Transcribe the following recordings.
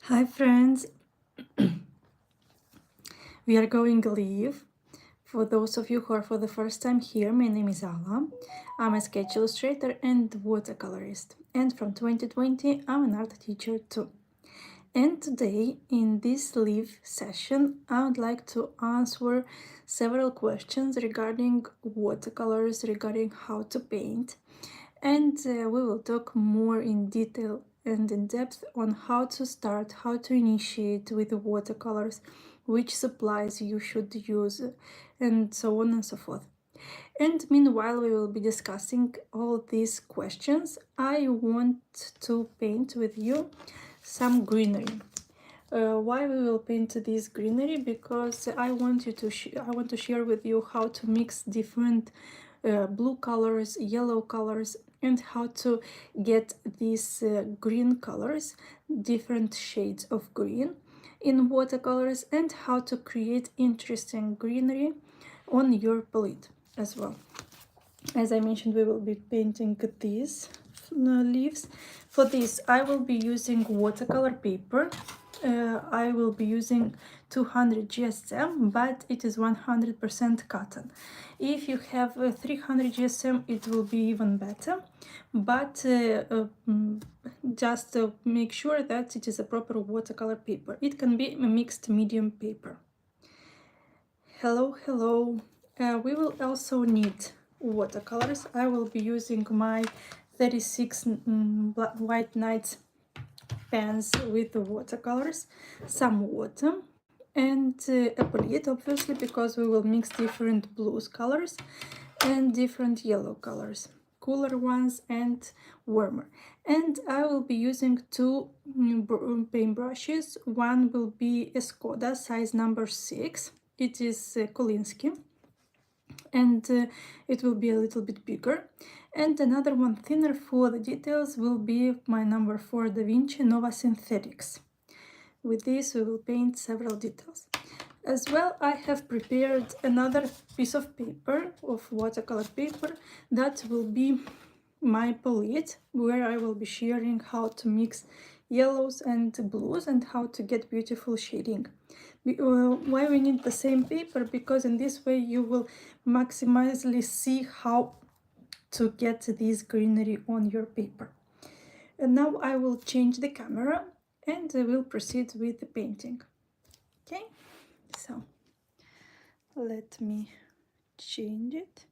Hi friends, we are going live. For those of you who are for the first time here, my name is Ala. I'm a sketch illustrator and watercolorist, and from 2020 I'm an art teacher too. And today in this live session I would like to answer several questions regarding watercolors, regarding how to paint, and we will talk more in detail and in depth on how to start, how to initiate with the watercolors, which supplies you should use, and so on and so forth. And meanwhile, we will be discussing all these questions. I want to paint with you some greenery. Why we will paint this greenery? Because I want to share with you how to mix different blue colors, yellow colors, and how to get these green colors, different shades of green in watercolors, and how to create interesting greenery on your palette as well. As I mentioned, we will be painting these leaves. For this, I will be using watercolor paper. I will be using 200 GSM, but it is 100% cotton. If you have 300 GSM, it will be even better. But just make sure that it is a proper watercolor paper. It can be a mixed medium paper. Hello, hello. We will also need watercolors. I will be using my 36 White Nights pens with the watercolors, some water, and a palette, obviously, because we will mix different blues colors and different yellow colors, cooler ones and warmer. And I will be using two paint brushes. One will be a Skoda size number 6. It is Kolinsky, and it will be a little bit bigger. And another one thinner for the details will be my number 4 Da Vinci Nova Synthetics. With this we will paint several details. As well, I have prepared another piece of paper, of watercolor paper, that will be my palette, where I will be sharing how to mix yellows and blues and how to get beautiful shading. Why we need the same paper? Because in this way you will maximally see how to get this greenery on your paper. And now I will change the camera and I will proceed with the painting. Okay, so let me change it.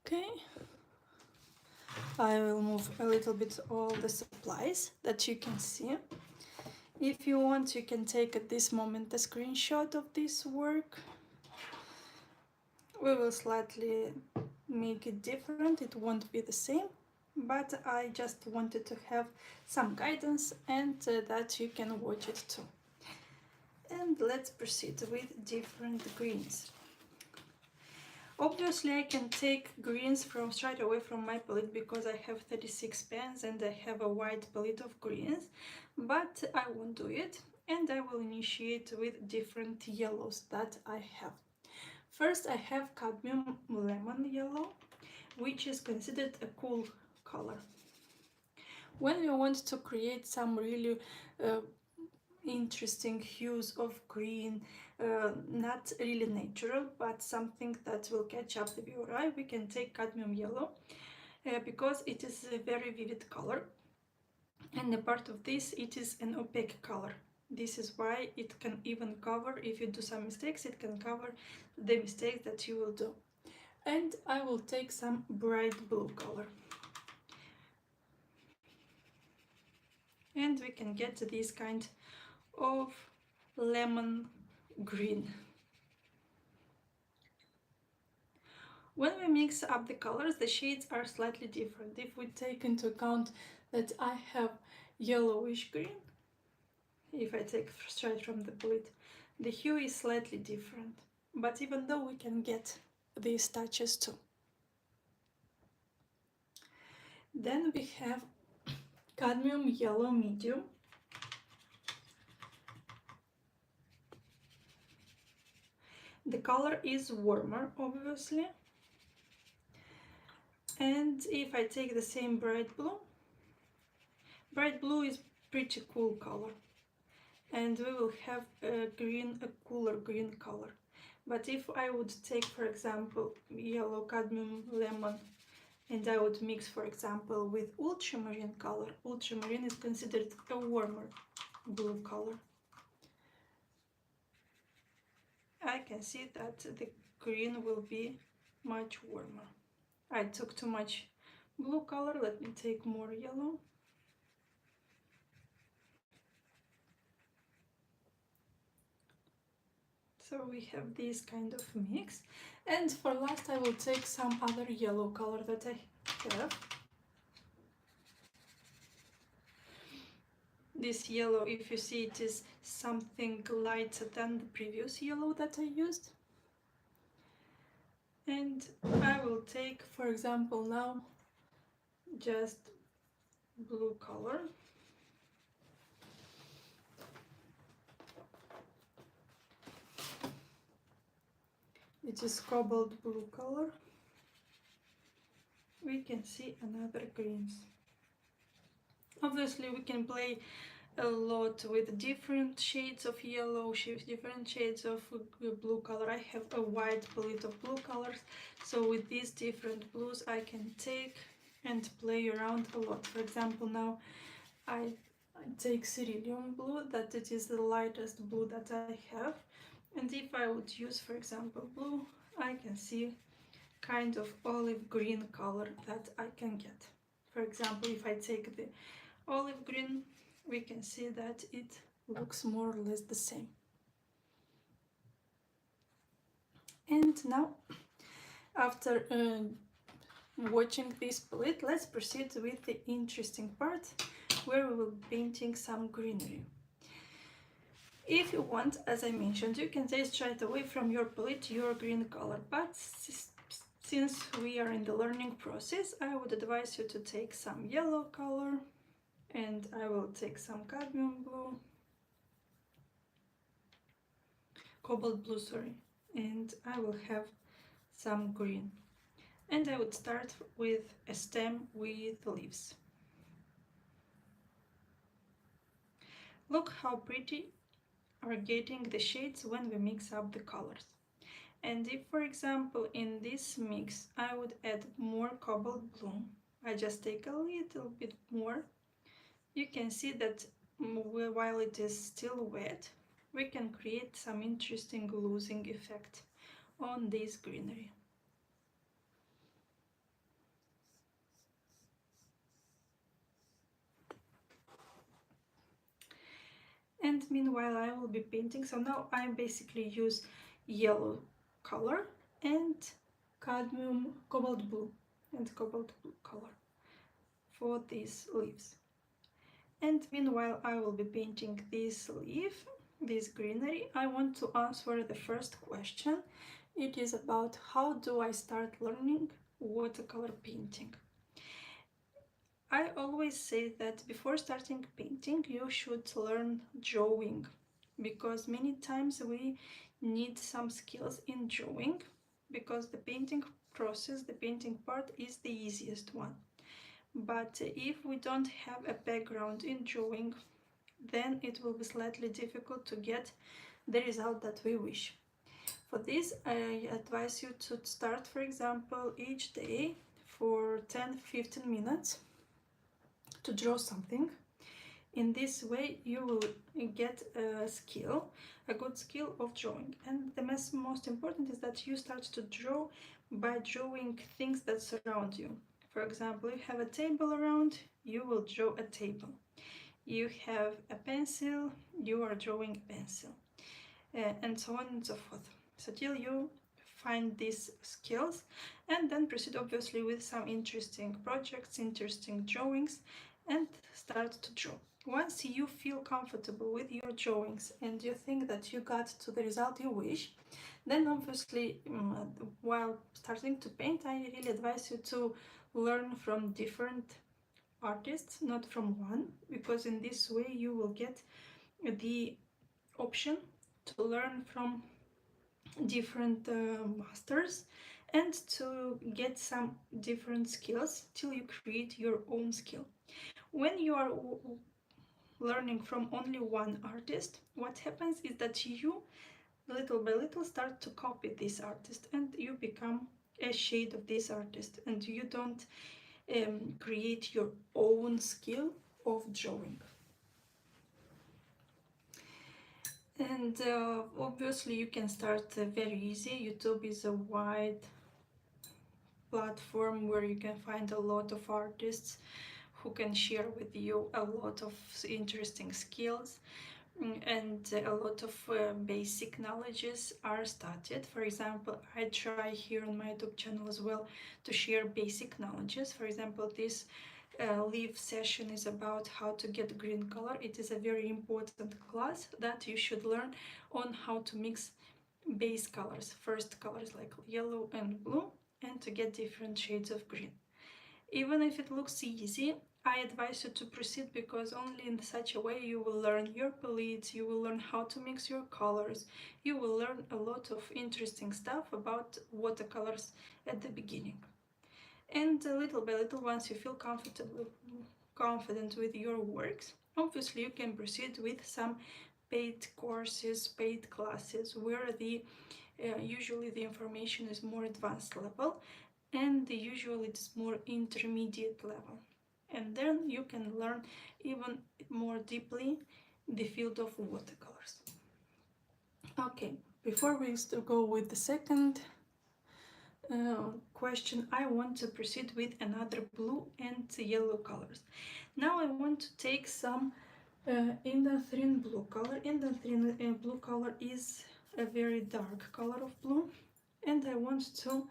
Okay, I will move a little bit all the supplies that you can see. If you want, you can take at this moment a screenshot of this work. We will slightly make it different, it won't be the same, but I just wanted to have some guidance and that you can watch it too. And let's proceed with different greens. Obviously I can take greens from straight away from my palette because I have 36 pens and I have a wide palette of greens, but I won't do it, and I will initiate with different yellows that I have. First I have cadmium lemon yellow, which is considered a cool color. When we want to create some really interesting hues of green, not really natural, but something that will catch up the viewer eye, we can take cadmium yellow because it is a very vivid color, and a part of this, it is an opaque color. This is why it can even cover, if you do some mistakes, it can cover the mistakes that you will do. And I will take some bright blue color. And we can get this kind of lemon green. When we mix up the colors, the shades are slightly different. If we take into account that I have yellowish green, if I take straight from the palette, the hue is slightly different. But even though we can get these touches too. Then we have cadmium yellow medium. The color is warmer, obviously. And if I take the same bright blue is pretty cool color, and we will have a cooler green color. But if I would take, for example, yellow, cadmium, lemon, and I would mix, for example, with ultramarine color, ultramarine is considered a warmer blue color, I can see that the green will be much warmer. I took too much blue color, let me take more yellow. So we have this kind of mix. And for last I will take some other yellow color that I have. This yellow, if you see, it is something lighter than the previous yellow that I used. And I will take, for example, now just blue color. It is cobalt blue color. We can see another greens. Obviously we can play a lot with different shades of yellow, different shades of blue color. I have a wide palette of blue colors, so with these different blues I can take and play around a lot. For example, now I take cerulean blue, that it is the lightest blue that I have, and if I would use, for example, blue, I can see kind of olive green color that I can get. For example, if I take the olive green, we can see that it looks more or less the same. And now, after watching this palette, let's proceed with the interesting part, where we will be painting some greenery. If you want, as I mentioned, you can say straight away from your palette your green color, but since we are in the learning process, I would advise you to take some yellow color, and I will take some cadmium blue, cobalt blue, sorry, and I will have some green. And I would start with a stem with leaves. Look how pretty are getting the shades when we mix up the colors. And if, for example, in this mix I would add more cobalt blue, I just take a little bit more, you can see that while it is still wet, we can create some interesting losing effect on this greenery. And meanwhile I will be painting, so now I basically use yellow color and cadmium, cobalt blue and cobalt blue color for these leaves. And meanwhile I will be painting this leaf, this greenery. I want to answer the first question. It is about how do I start learning watercolor painting. I always say that before starting painting you should learn drawing, because many times we need some skills in drawing, because the painting process, the painting part is the easiest one. But if we don't have a background in drawing, then it will be slightly difficult to get the result that we wish. For this, I advise you to start, for example, each day for 10-15 minutes to draw something. In this way you will get a good skill of drawing. And the most important is that you start to draw by drawing things that surround you. For example, you have a table around, you will draw a table. You have a pencil, you are drawing a pencil, and so on and so forth. So till you find these skills, and then proceed obviously with some interesting projects, interesting drawings, and start to draw. Once you feel comfortable with your drawings and you think that you got to the result you wish, then obviously while starting to paint, I really advise you to learn from different artists, not from one, because in this way you will get the option to learn from different masters and to get some different skills till you create your own skill. When you are learning from only one artist, what happens is that you little by little start to copy this artist and you become a shade of this artist, and you don't create your own skill of drawing. And obviously you can start very easy. YouTube is a wide platform where you can find a lot of artists who can share with you a lot of interesting skills. And a lot of basic knowledges are studied. For example, I try here on my YouTube channel as well to share basic knowledges. For example, this leaf session is about how to get green color. It is a very important class that you should learn on how to mix base colors, first colors like yellow and blue, and to get different shades of green. Even if it looks easy, I advise you to proceed, because only in such a way you will learn your palettes, you will learn how to mix your colors, you will learn a lot of interesting stuff about watercolors at the beginning. And little by little, once you feel confident with your works, obviously you can proceed with some paid courses, paid classes, where usually the information is more advanced level, and usually it's more intermediate level. And then you can learn even more deeply the field of watercolors. Okay, before we go with the second question, I want to proceed with another blue and yellow colors. Now I want to take some indanthrene blue color. Indanthrene blue color is a very dark color of blue, and I want to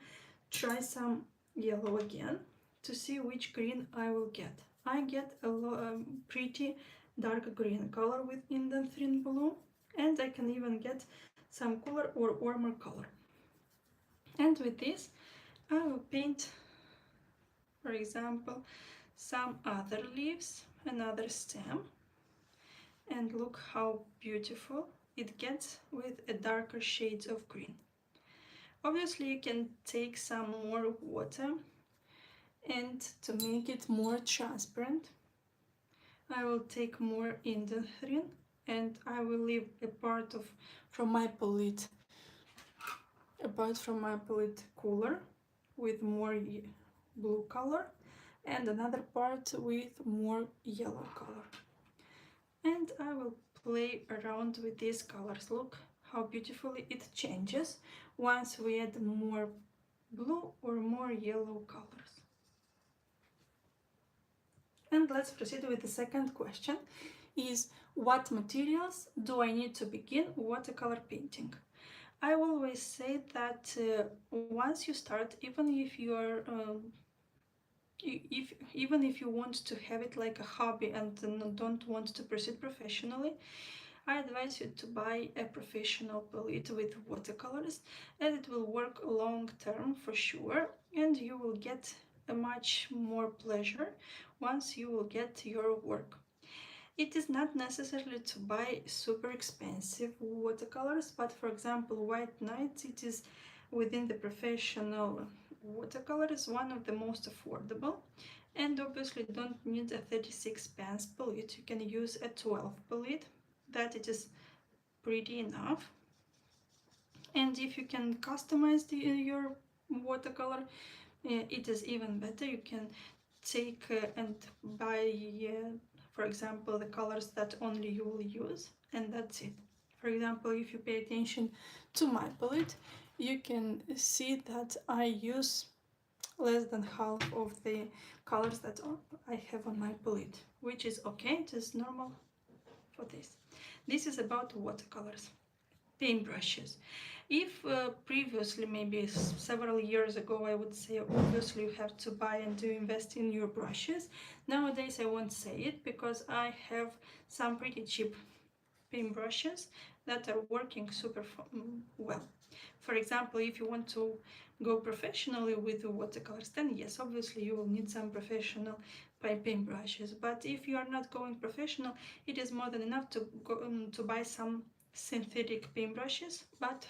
try some yellow again to see which green I will get. I get a pretty dark green color with indanthrene blue, and I can even get some cooler or warmer color. And with this I will paint, for example, some other leaves, another stem, and look how beautiful it gets with a darker shades of green. Obviously you can take some more water, and to make it more transparent I will take more indanthrene, and I will leave a part from my palette cooler with more blue color, and another part with more yellow color. And I will play around with these colors. Look how beautifully it changes once we add more blue or more yellow colors. And let's proceed with the second question, is what materials do I need to begin watercolor painting? I always say that once you start, even if you are even if you want to have it like a hobby and don't want to proceed professionally, I advise you to buy a professional palette with watercolors, and it will work long term for sure, and you will get a much more pleasure once you will get your work. It is not necessarily to buy super expensive watercolors, but for example, White Night, it is within the professional watercolors one of the most affordable, and obviously don't need a 36 pence palette. You can use a 12 palette, that it is pretty enough. And if you can customize your watercolor, it is even better. You can take and buy for example the colors that only you will use, and that's it. For example, if you pay attention to my palette, you can see that I use less than half of the colors that I have on my palette, which is okay, it is normal for this. This is about watercolors. Paintbrushes. If previously, maybe several years ago, I would say obviously you have to buy and to invest in your brushes. Nowadays I won't say it, because I have some pretty cheap paintbrushes that are working super well. For example, if you want to go professionally with the watercolors, then yes, obviously you will need some professional paintbrushes. But if you are not going professional, it is more than enough to buy some synthetic paintbrushes, but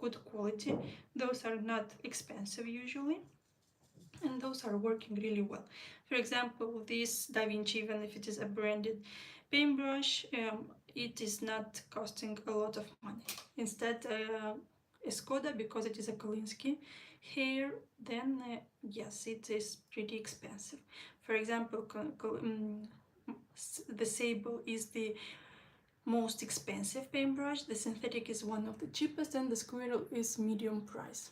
good quality. Those are not expensive usually, and those are working really well. For example, this Da Vinci, even if it is a branded paintbrush, it is not costing a lot of money. Instead, a Skoda, because it is a Kolinsky hair, then yes, it is pretty expensive. For example, the Sable is the most expensive paintbrush, the synthetic is one of the cheapest, and the Squirrel is medium price.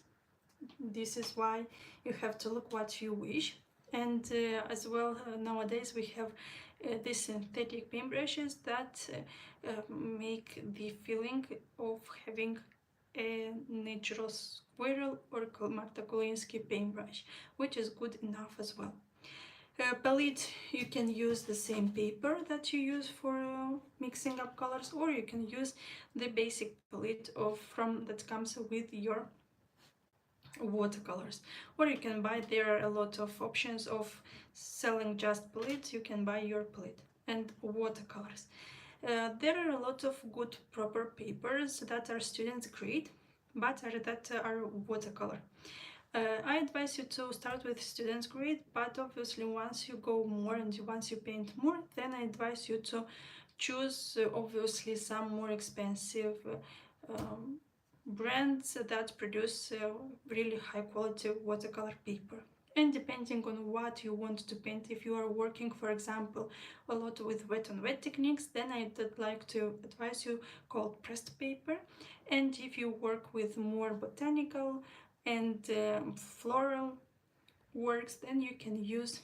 This is why you have to look what you wish. And as well, nowadays we have these synthetic paintbrushes that make the feeling of having a natural squirrel or Marta Kolinsky paintbrush, which is good enough as well. Palette, you can use the same paper that you use for mixing up colors, or you can use the basic palette that comes with your watercolors, or you can buy, there are a lot of options of selling just palettes. You can buy your palette and watercolors. There are a lot of good proper papers that are students grade, but that are watercolor. I advise you to start with students grade, but obviously once you go more and once you paint more, then I advise you to choose obviously some more expensive brands that produce really high quality watercolor paper. And depending on what you want to paint, if you are working, for example, a lot with wet on wet techniques, then I'd like to advise you cold pressed paper. And if you work with more botanical and floral works, then you can use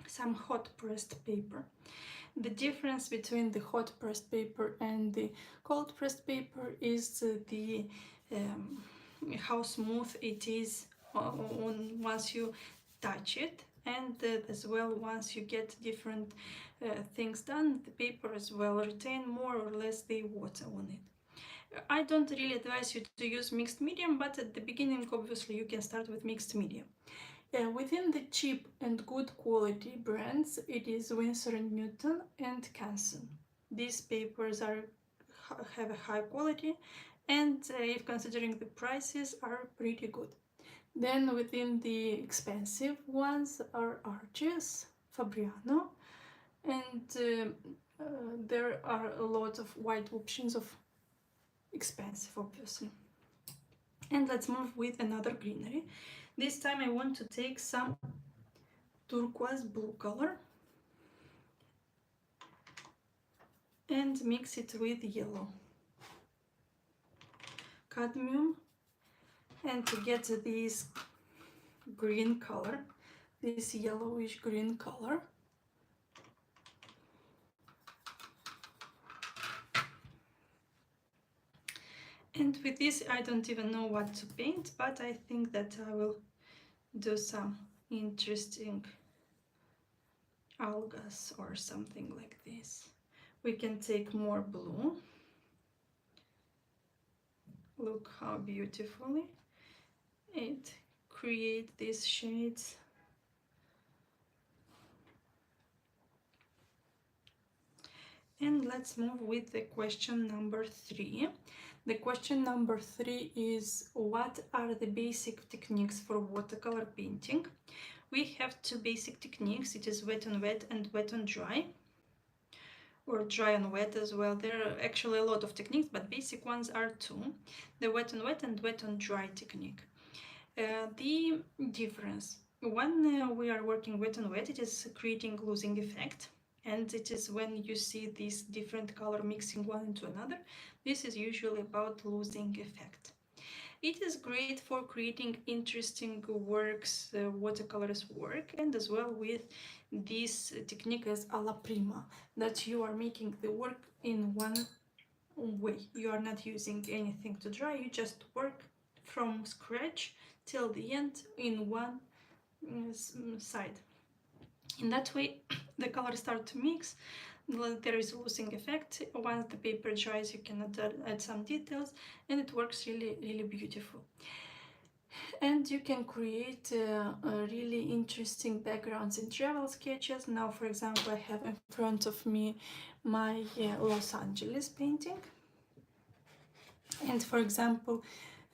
some hot pressed paper. The difference between the hot pressed paper and the cold pressed paper is how smooth it is once you touch it, and as well once you get different things done, the paper as well retain more or less the water on it. I don't really advise you to use mixed medium, but at the beginning obviously you can start with mixed medium. Within the cheap and good quality brands, it is Winsor & Newton and Canson. These papers have a high quality, and if considering the prices, are pretty good. Then within the expensive ones are Arches, Fabriano, and there are a lot of wide options of expensive, obviously. And let's move with another greenery. This time I want to take some turquoise blue color and mix it with yellow, cadmium, and to get this green color, this yellowish green color. And with this I don't even know what to paint, but I think that I will do some interesting algas or something like this. We can take more blue. Look how beautifully it creates these shades. And let's move with the question number 3. The question number 3 is, what are the basic techniques for watercolor painting? We have 2 basic techniques. It is wet on wet and wet on dry, or dry on wet as well. There are actually a lot of techniques, but basic ones are 2. The wet on wet and wet on dry technique. The difference, when we are working wet on wet, it is creating losing effect, and it is when you see this different color mixing one into another. This is usually about losing effect. It is great for creating interesting works, watercolors work, and as well with this technique as alla prima, that you are making the work in one way. You are not using anything to dry, you just work from scratch till the end in one side. In that way, the colors start to mix, there is a losing effect. Once the paper dries, you can add some details, and it works really, really beautiful. And you can create really interesting backgrounds in travel sketches. Now, for example, I have in front of me my Los Angeles painting. And for example,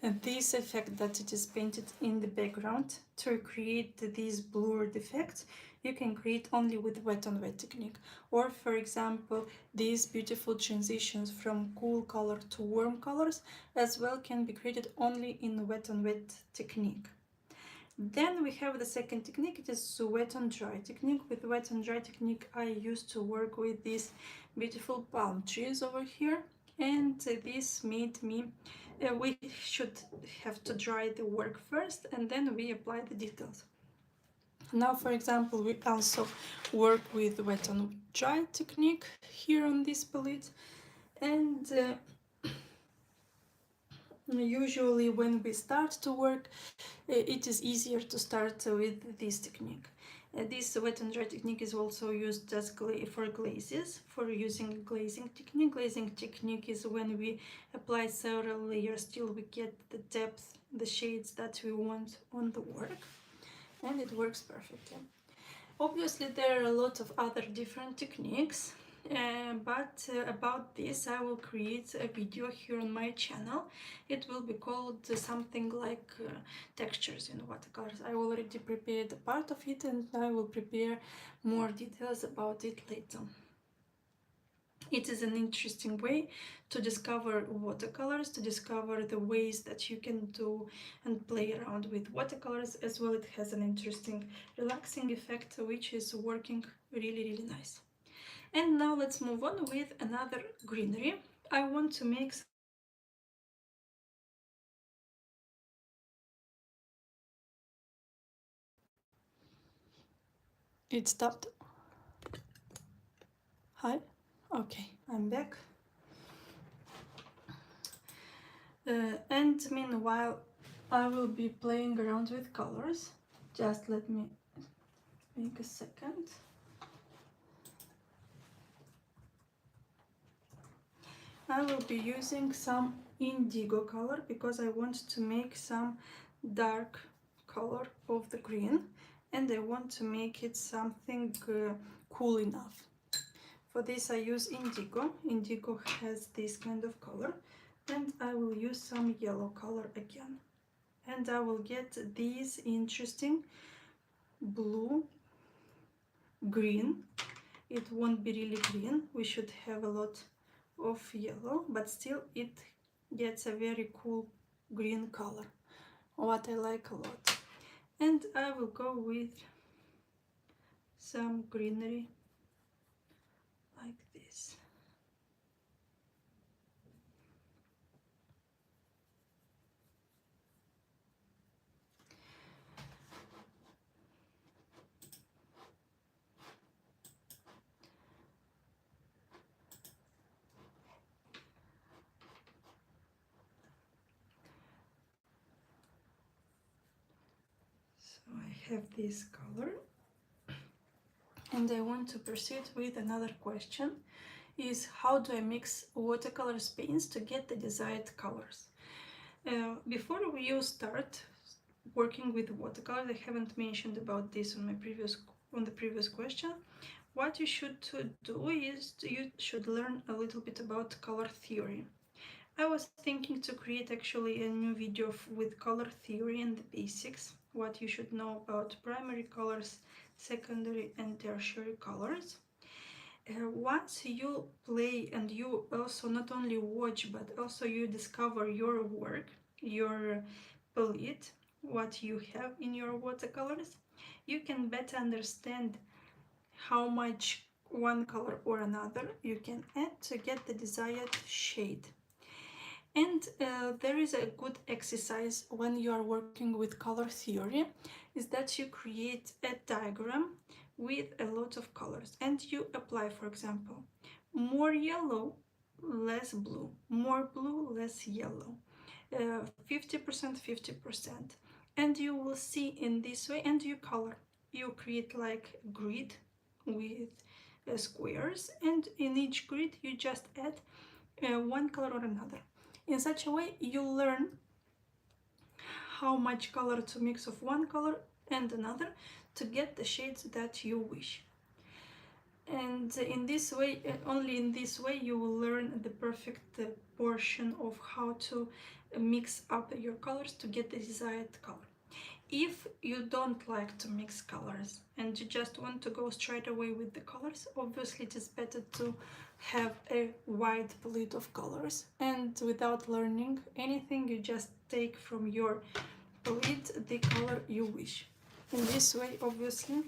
this effect that it is painted in the background, to create these blurred effects, you can create only with wet on wet technique. Or for example, these beautiful transitions from cool color to warm colors as well can be created only in wet on wet technique. Then we have the second technique, it is wet on dry technique. With wet on dry technique I used to work with these beautiful palm trees over here, and this made me we should have to dry the work first and then we apply the details. Now for example we also work with wet on dry technique here on this palette, and usually when we start to work it is easier to start with this technique. This wet and dry technique is also used as for glazes, for using glazing technique. Glazing technique is when we apply several layers till we get the depth, the shades that we want on the work, and it works perfectly. Obviously there are a lot of other different techniques, but about this I will create a video here on my channel. It will be called something like textures in watercolors. I already prepared a part of it and I will prepare more details about it later. It is an interesting way to discover watercolors, to discover the ways that you can do and play around with watercolors. As well, it has an interesting relaxing effect which is working really nice. And now let's move on with another greenery. I want to make it stopped. Hi. Okay, I'm back. And meanwhile I will be playing around with colors. Just let me make a second. I will be using some indigo color because I want to make some dark color of the green, and I want to make it something cool enough. For this I use indigo. Indigo has this kind of color, and I will use some yellow color again. And I will get these interesting blue, green. It won't be really green, we should have a lot of yellow, but still it gets a very cool green color, what I like a lot. And I will go with some greenery like this. So I have this color, and I want to proceed with another question, is how do I mix watercolor paints to get the desired colors? Before you start working with watercolor, I haven't mentioned about this on the previous question. What you should do is you should learn a little bit about color theory. I was thinking to create actually a new video with color theory and the basics, what you should know about primary colors, secondary and tertiary colors. Once you play and you also not only watch but also you discover your work, your palette, what you have in your watercolors, you can better understand how much one color or another you can add to get the desired shade. And there is a good exercise when you are working with color theory, is that you create a diagram with a lot of colors and you apply, for example, more yellow, less blue, more blue, less yellow, 50%, 50. And you will see in this way, and you color. You create like a grid with squares, and in each grid you just add one color or another. In such a way you learn how much color to mix of one color and another to get the shades that you wish. And in this way, only in this way, you will learn the perfect portion of how to mix up your colors to get the desired color. If you don't like to mix colors and you just want to go straight away with the colors, obviously it is better to have a wide palette of colors, and without learning anything, you just take from your palette the color you wish. In this way, obviously,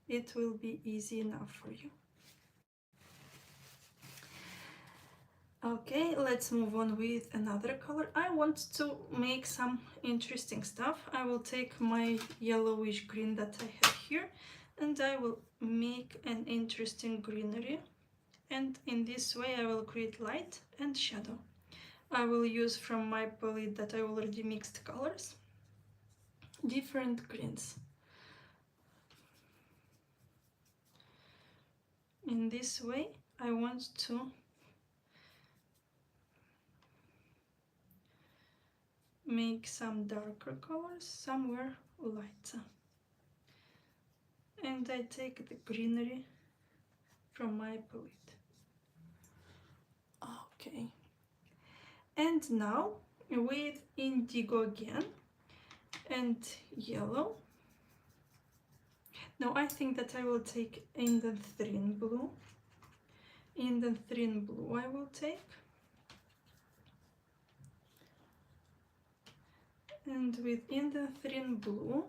it will be easy enough for you. Okay, let's move on with another color. I want to make some interesting stuff. I will take my yellowish green that I have here, and I will make an interesting greenery. And in this way I will create light and shadow. I will use from my palette that I already mixed colors, different greens. In this way I want to make some darker colors, somewhere lighter. And I take the greenery from my palette. Okay. And now with indigo again and yellow. Now I think that I will take indanthrine blue. Indanthrine blue I will take. And with indanthrine blue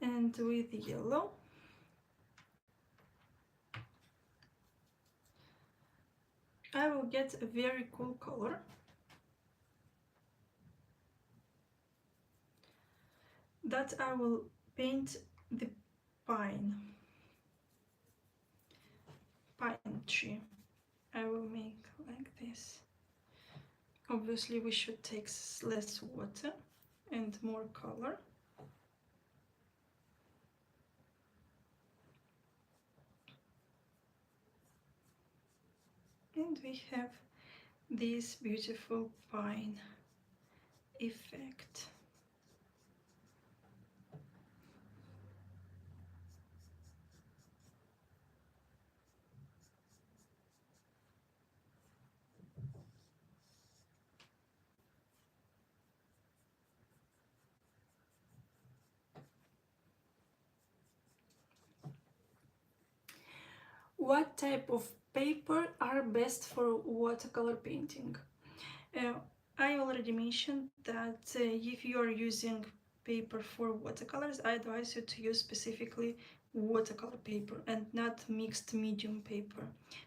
and with yellow, I will get a very cool color. That I will paint the pine tree. I will make like this. Obviously we should take less water and more color. And we have this beautiful pine effect. What type of paper are best for watercolor painting? I already mentioned that if you are using paper for watercolors, I advise you to use specifically watercolor paper and not mixed medium paper.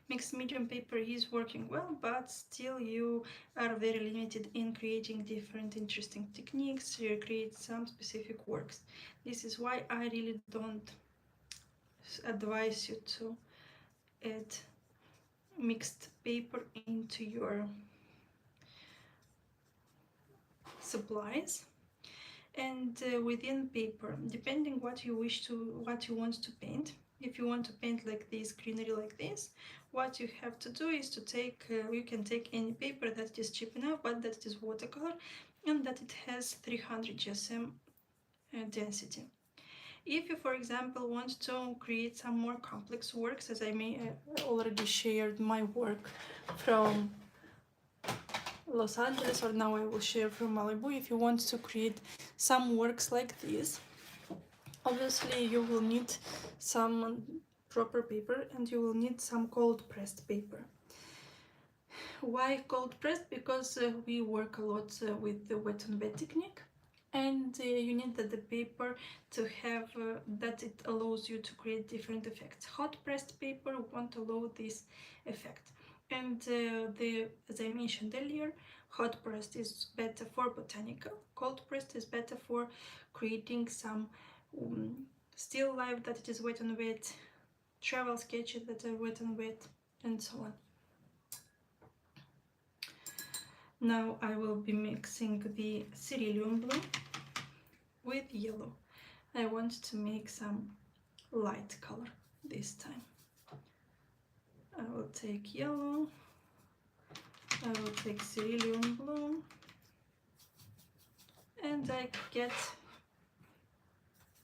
Mixed medium paper is working well, but still you are very limited in creating different interesting techniques to create some specific works. This is why I really don't advise you to add mixed paper into your supplies. And within paper, depending what you want to paint, if you want to paint like this greenery like this, what you have to do is to take you can take any paper that is cheap enough but that is watercolor and that it has 300 GSM density. If you, for example, want to create some more complex works, as I may already shared my work from Los Angeles, or now I will share from Malibu. If you want to create some works like this, obviously you will need some proper paper and you will need some cold pressed paper. Why cold pressed? Because we work a lot with the wet on wet technique, and you need the paper to have that it allows you to create different effects. Hot pressed paper won't allow this effect. And as I mentioned earlier, hot pressed is better for botanical, cold pressed is better for creating some still life that it is wet on wet, travel sketches that are wet on wet, and so on. Now I will be mixing the cerulean blue with yellow. I want to make some light color this time. I will take yellow, I will take cerulean blue, and I get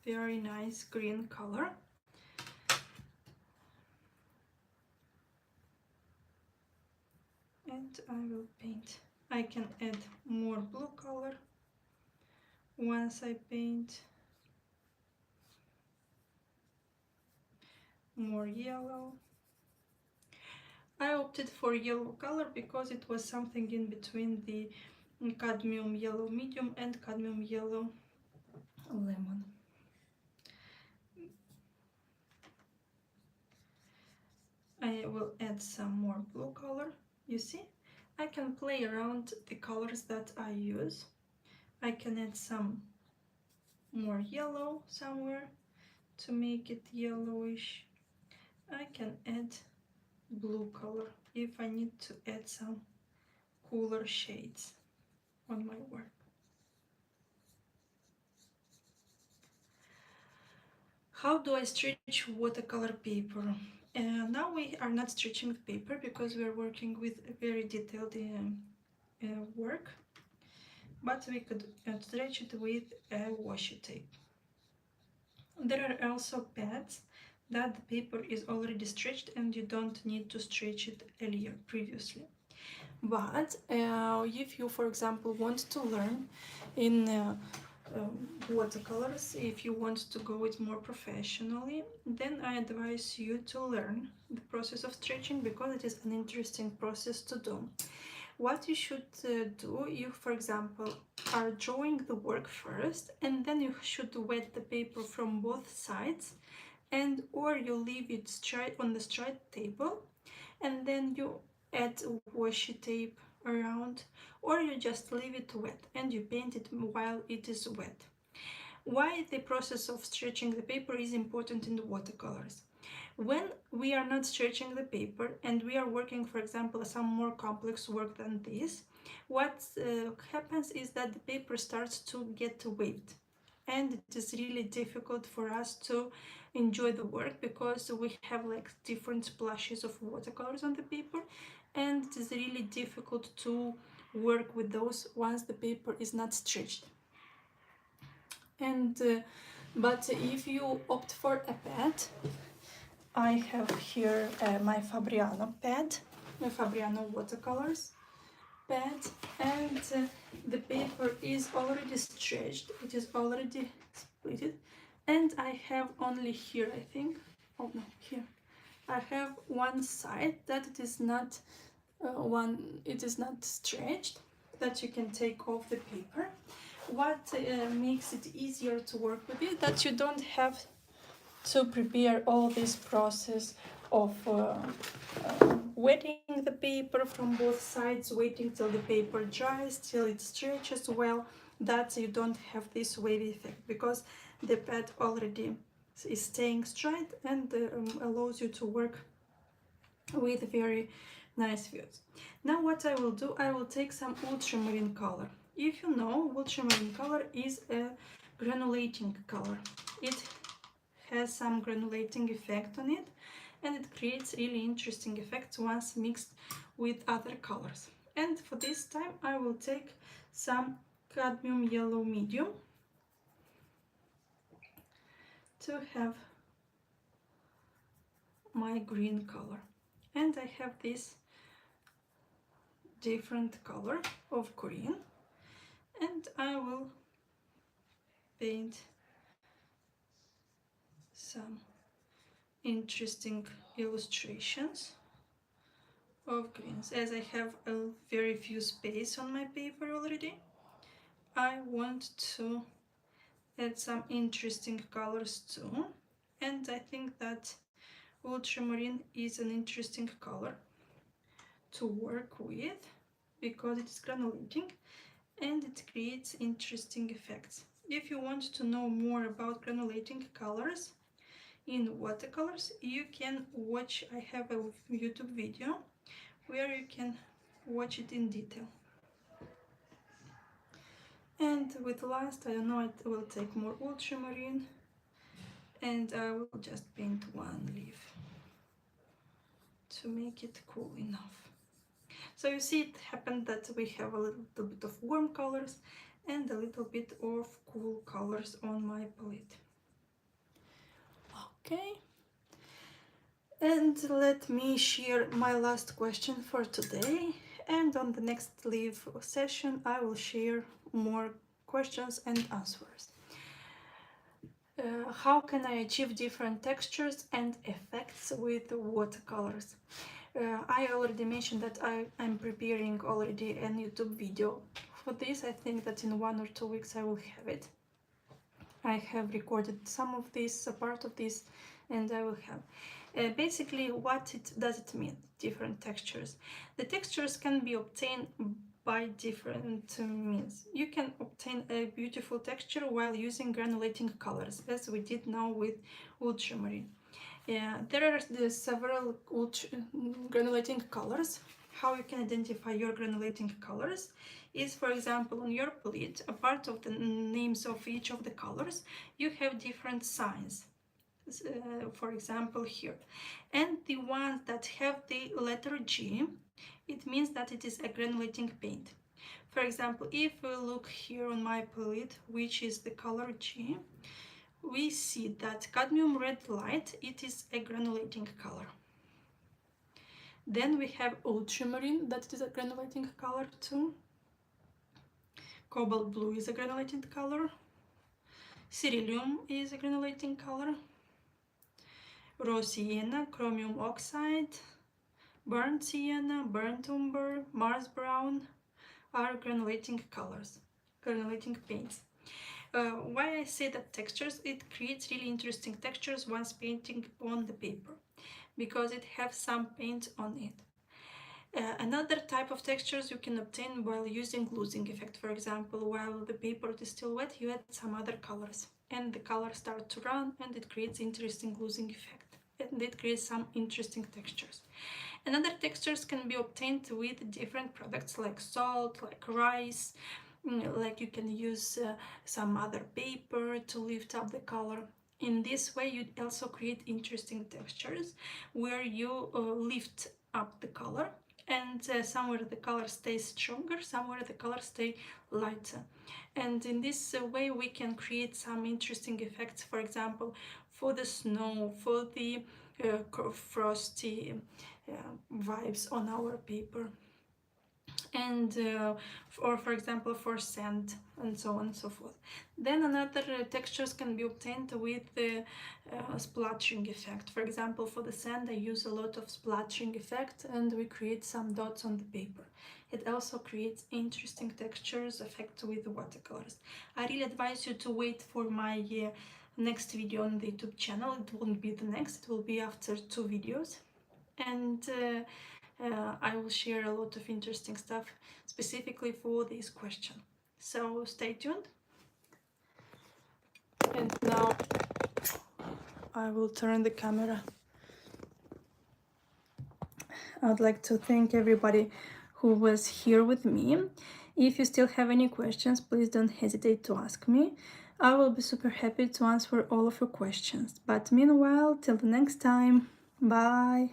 very nice green color. and I will paint. I can add more blue color once I paint, more yellow. I opted for yellow color because it was something in between the cadmium yellow medium and cadmium yellow lemon. I will add some more blue color. You see, I can play around the colors that I use. I can add some more yellow somewhere to make it yellowish. I can add blue color if I need to add some cooler shades on my work. How do I stretch watercolor paper? Now we are not stretching the paper because we are working with a very detailed work, but we could stretch it with a washi tape. There are also pads that the paper is already stretched and you don't need to stretch it earlier previously. But if you, for example, want to learn in watercolors, if you want to go it more professionally, then I advise you to learn the process of stretching because it is an interesting process to do. What you should do, you, for example, are drawing the work first, and then you should wet the paper from both sides, and or you leave it straight on the straight table, and then you add washi tape around, or you just leave it wet and you paint it while it is wet. Why the process of stretching the paper is important in the watercolors? When we are not stretching the paper and we are working, for example, some more complex work than this, what happens is that the paper starts to get waved, and it is really difficult for us to enjoy the work because we have like different splashes of watercolors on the paper, and it is really difficult to work with those once the paper is not stretched. And but if you opt for a pad, I have here my Fabriano pad, my Fabriano watercolors pad, and the paper is already stretched, it is already split, and I have only here, I think, oh no, here, I have one side that it is not it is not stretched, that you can take off the paper. What makes it easier to work with it, that you don't have to prepare all this process of wetting the paper from both sides, waiting till the paper dries, till it stretches well, that you don't have this wavy effect because the pad already is staying straight and allows you to work with very nice views. Now what I will do, I will take some ultramarine color. If you know, ultramarine color is a granulating color. It has some granulating effect on it, and it creates really interesting effects once mixed with other colors. And for this time I will take some cadmium yellow medium to have my green color. And I have this different color of green, and I will paint some interesting illustrations of greens. As I have a very few space on my paper already, I want to add some interesting colors too, and I think that ultramarine is an interesting color to work with because it is granulating and it creates interesting effects. If you want to know more about granulating colors in watercolors, you can watch, I have a YouTube video where you can watch it in detail. And with last, I don't know, I will take more ultramarine and I will just paint one leaf to make it cool enough. So you see, it happened that we have a little bit of warm colors and a little bit of cool colors on my palette. Okay, and let me share my last question for today, and on the next live session I will share more questions and answers. How can I achieve different textures and effects with watercolors? I already mentioned that I'm preparing already a YouTube video for this. I think that in 1 or 2 weeks I will have it. I have recorded some of this, a part of this, and I will have. Basically, what does it mean, different textures? The textures can be obtained by different means. You can obtain a beautiful texture while using granulating colors, as we did now with ultramarine. There are several granulating colors. How you can identify your granulating colors is, for example, on your palette, a part of the names of each of the colors, you have different signs. For example, here, and the ones that have the letter G, it means that it is a granulating paint. For example, if we look here on my palette, which is the color G, we see that cadmium red light, it is a granulating color. Then we have ultramarine, that is a granulating color too. Cobalt blue is a granulating color. Ceruleum is a granulating color. Raw sienna, chromium oxide, burnt sienna, burnt umber, Mars brown are granulating colors, granulating paints. Why I say that textures, it creates really interesting textures once painting on the paper, because it has some paint on it. Another type of textures you can obtain while using glazing effect. For example, while the paper is still wet, you add some other colors, and the colors start to run, and it creates interesting glazing effect, and it creates some interesting textures. Another textures can be obtained with different products like salt, like rice, like you can use some other paper to lift up the color. In this way you also create interesting textures where you lift up the color, and somewhere the color stays stronger, somewhere the color stay lighter. And in this way we can create some interesting effects, for example, for the snow, for the frosty vibes on our paper, and or for example for sand, and so on and so forth. Then another textures can be obtained with the splattering effect. For example, for the sand I use a lot of splattering effect, and we create some dots on the paper. It also creates interesting textures effect with watercolors. I really advise you to wait for my next video on the YouTube channel. It won't be the next, it will be after 2 videos, and I will share a lot of interesting stuff specifically for this question. So stay tuned. And now I will turn the camera. I would like to thank everybody who was here with me. If you still have any questions, please don't hesitate to ask me. I will be super happy to answer all of your questions. But meanwhile, till the next time, bye!